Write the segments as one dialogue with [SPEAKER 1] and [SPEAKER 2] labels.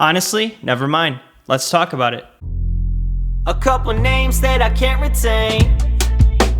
[SPEAKER 1] Honestly, never mind. Let's talk about it.
[SPEAKER 2] A couple names that I can't retain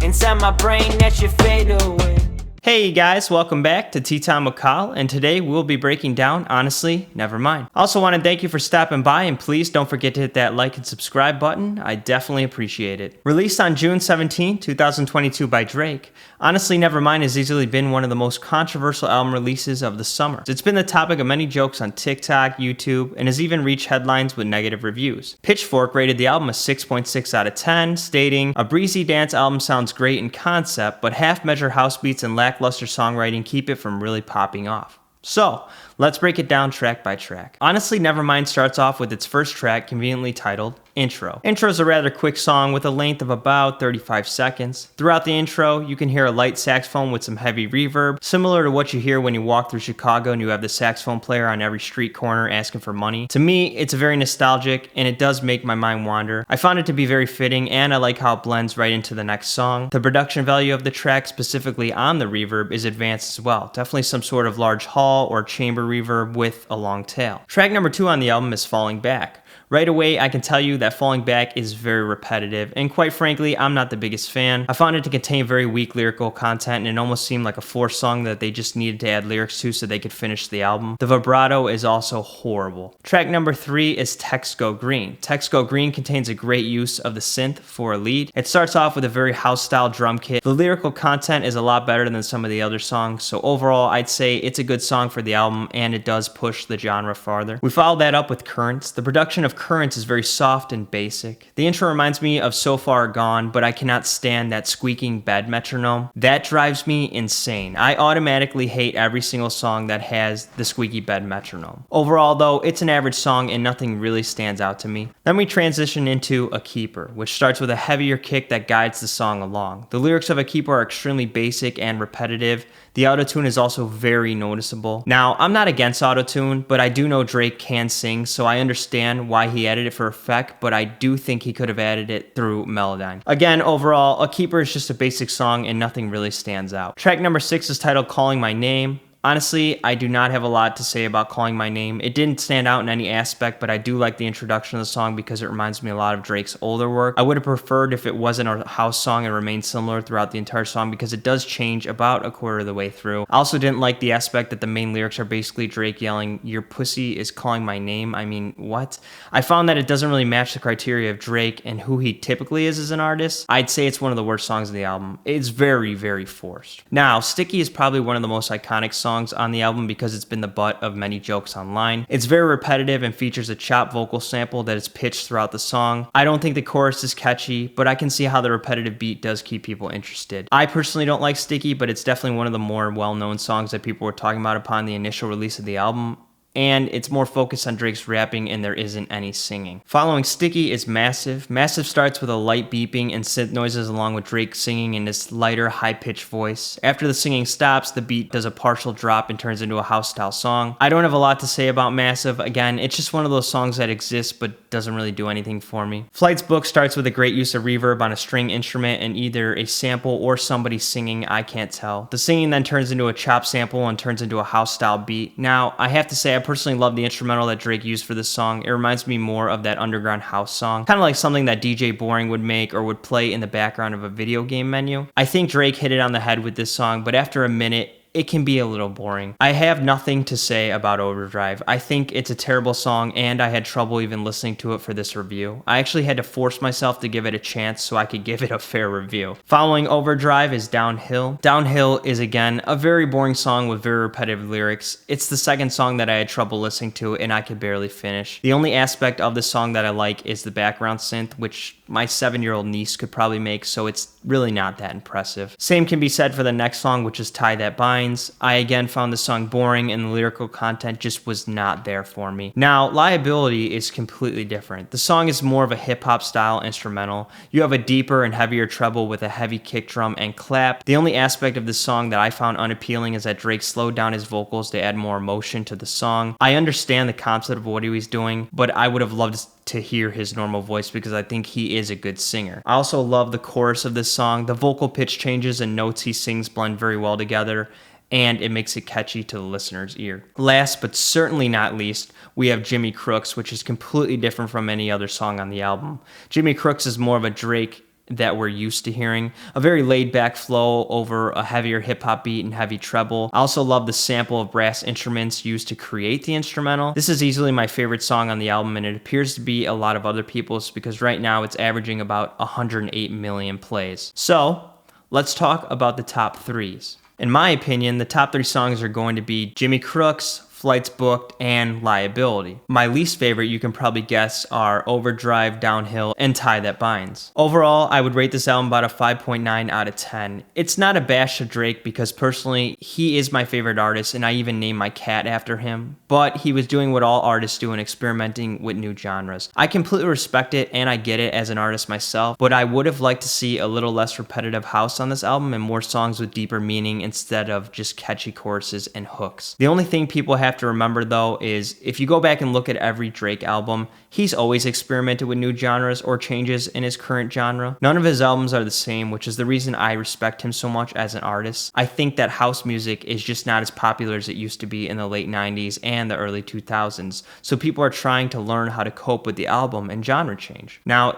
[SPEAKER 2] inside my brain that should fade away.
[SPEAKER 1] Hey guys, welcome back to Tea Time with Kyle, and today we'll be breaking down Honestly, Nevermind. Also want to thank you for stopping by, and please don't forget to hit that like and subscribe button. I definitely appreciate it. Released on June 17, 2022 by Drake, Honestly, Nevermind has easily been one of the most controversial album releases of the summer. It's been the topic of many jokes on TikTok, YouTube, and has even reached headlines with negative reviews. Pitchfork rated the album a 6.6 out of 10, stating, "A breezy dance album sounds great in concept, but half-measure house beats and lackluster songwriting keep it from really popping off." So, let's break it down track by track. Honestly, Nevermind starts off with its first track, conveniently titled Intro. Intro is a rather quick song with a length of about 35 seconds. Throughout the intro, you can hear a light saxophone with some heavy reverb, similar to what you hear when you walk through Chicago and you have the saxophone player on every street corner asking for money. To me, it's very nostalgic, and it does make my mind wander. I found it to be very fitting, and I like how it blends right into the next song. The production value of the track, specifically on the reverb, is advanced as well. Definitely some sort of large hall or chamber reverb with a long tail. Track number 2 on the album is Falling Back. Right away, I can tell you that Falling Back is very repetitive, and quite frankly, I'm not the biggest fan. I found it to contain very weak lyrical content, and it almost seemed like a forced song that they just needed to add lyrics to so they could finish the album. The vibrato is also horrible. Track number 3 is Text Go Green. Text Go Green contains a great use of the synth for a lead. It starts off with a very house-style drum kit. The lyrical content is a lot better than some of the other songs, so overall, I'd say it's a good song for the album, and it does push the genre farther. We followed that up with Currents. The production of Currents is very soft and basic. The intro reminds me of So Far Gone, but I cannot stand that squeaking bed metronome. That drives me insane. I automatically hate every single song that has the squeaky bed metronome. Overall though, it's an average song and nothing really stands out to me. Then we transition into A Keeper, which starts with a heavier kick that guides the song along. The lyrics of A Keeper are extremely basic and repetitive. The autotune is also very noticeable. Now, I'm not against autotune, but I do know Drake can sing, so I understand why he added it for effect, but I do think he could have added it through Melodyne. Again, overall, A Keeper is just a basic song and nothing really stands out. Track number 6 is titled Calling My Name. Honestly, I do not have a lot to say about Calling My Name. It didn't stand out in any aspect, but I do like the introduction of the song because it reminds me a lot of Drake's older work. I would have preferred if it wasn't a house song and remained similar throughout the entire song because it does change about a quarter of the way through. I also didn't like the aspect that the main lyrics are basically Drake yelling, "Your pussy is calling my name." I mean, what? I found that it doesn't really match the criteria of Drake and who he typically is as an artist. I'd say it's one of the worst songs of the album. It's very, very forced. Now, Sticky is probably one of the most iconic songs on the album because it's been the butt of many jokes online. It's very repetitive and features a chopped vocal sample that is pitched throughout the song. I don't think the chorus is catchy, but I can see how the repetitive beat does keep people interested. I personally don't like Sticky, but it's definitely one of the more well-known songs that people were talking about upon the initial release of the album. And it's more focused on Drake's rapping and there isn't any singing. Following Sticky is Massive. Massive starts with a light beeping and synth noises along with Drake singing in this lighter, high-pitched voice. After the singing stops, the beat does a partial drop and turns into a house-style song. I don't have a lot to say about Massive. Again, it's just one of those songs that exists but doesn't really do anything for me. Flight's Book starts with a great use of reverb on a string instrument and either a sample or somebody singing, I can't tell. The singing then turns into a chop sample and turns into a house-style beat. Now, I have to say I personally love the instrumental that Drake used for this song. It reminds me more of that underground house song, kind of like something that DJ Boring would make or would play in the background of a video game menu. I think Drake hit it on the head with this song, but after a minute, it can be a little boring. I have nothing to say about Overdrive. I think it's a terrible song and I had trouble even listening to it for this review. I actually had to force myself to give it a chance so I could give it a fair review. Following Overdrive is Downhill. Downhill is again a very boring song with very repetitive lyrics. It's the second song that I had trouble listening to and I could barely finish. The only aspect of the song that I like is the background synth, which my 7-year-old niece could probably make, so it's really not that impressive. Same can be said for the next song, which is Tie That Binds. I again found the song boring and the lyrical content just was not there for me. Now, Liability is completely different. The song is more of a hip-hop style instrumental. You have a deeper and heavier treble with a heavy kick drum and clap. The only aspect of the song that I found unappealing is that Drake slowed down his vocals to add more emotion to the song. I understand the concept of what he was doing, but I would have loved to hear his normal voice because I think he is a good singer. I also love the chorus of this song. The vocal pitch changes and notes he sings blend very well together. and it makes it catchy to the listener's ear. Last but certainly not least, we have Jimmy Crooks, which is completely different from any other song on the album. Jimmy Crooks is more of a Drake that we're used to hearing. A very laid-back flow over a heavier hip-hop beat and heavy treble. I also love the sample of brass instruments used to create the instrumental. This is easily my favorite song on the album, and it appears to be a lot of other people's because right now it's averaging about 108 million plays. So, let's talk about the top threes. In my opinion, the top three songs are going to be Jimmy Crooks, Flights Booked, and Liability. My least favorite, you can probably guess, are Overdrive, Downhill, and Tie That Binds. Overall, I would rate this album about a 5.9 out of 10. It's not a bash to Drake because personally, he is my favorite artist and I even named my cat after him, but he was doing what all artists do and experimenting with new genres. I completely respect it and I get it as an artist myself, but I would have liked to see a little less repetitive house on this album and more songs with deeper meaning instead of just catchy choruses and hooks. The only thing people have to remember though is if you go back and look at every Drake album, he's always experimented with new genres or changes in his current genre. None of his albums are the same, which is the reason I respect him so much as an artist. I think that house music is just not as popular as it used to be in the late 90s and the early 2000s, so people are trying to learn how to cope with the album and genre change. Now,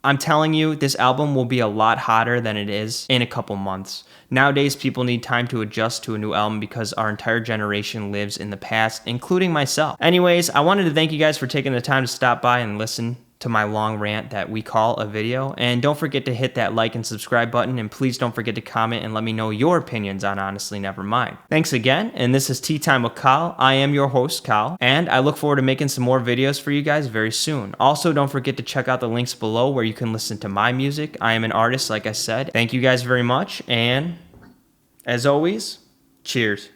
[SPEAKER 1] I'm telling you, this album will be a lot hotter than it is in a couple months. Nowadays, people need time to adjust to a new album because our entire generation lives in the past, including myself. Anyways, I wanted to thank you guys for taking the time to stop by and listen to my long rant that we call a video. And don't forget to hit that like and subscribe button, and please don't forget to comment and let me know your opinions on Honestly Nevermind. Thanks again, and this is Tea Time with Kyle. I am your host, Kyle, and I look forward to making some more videos for you guys very soon. Also, don't forget to check out the links below where you can listen to my music. I am an artist, like I said. Thank you guys very much, and as always, cheers.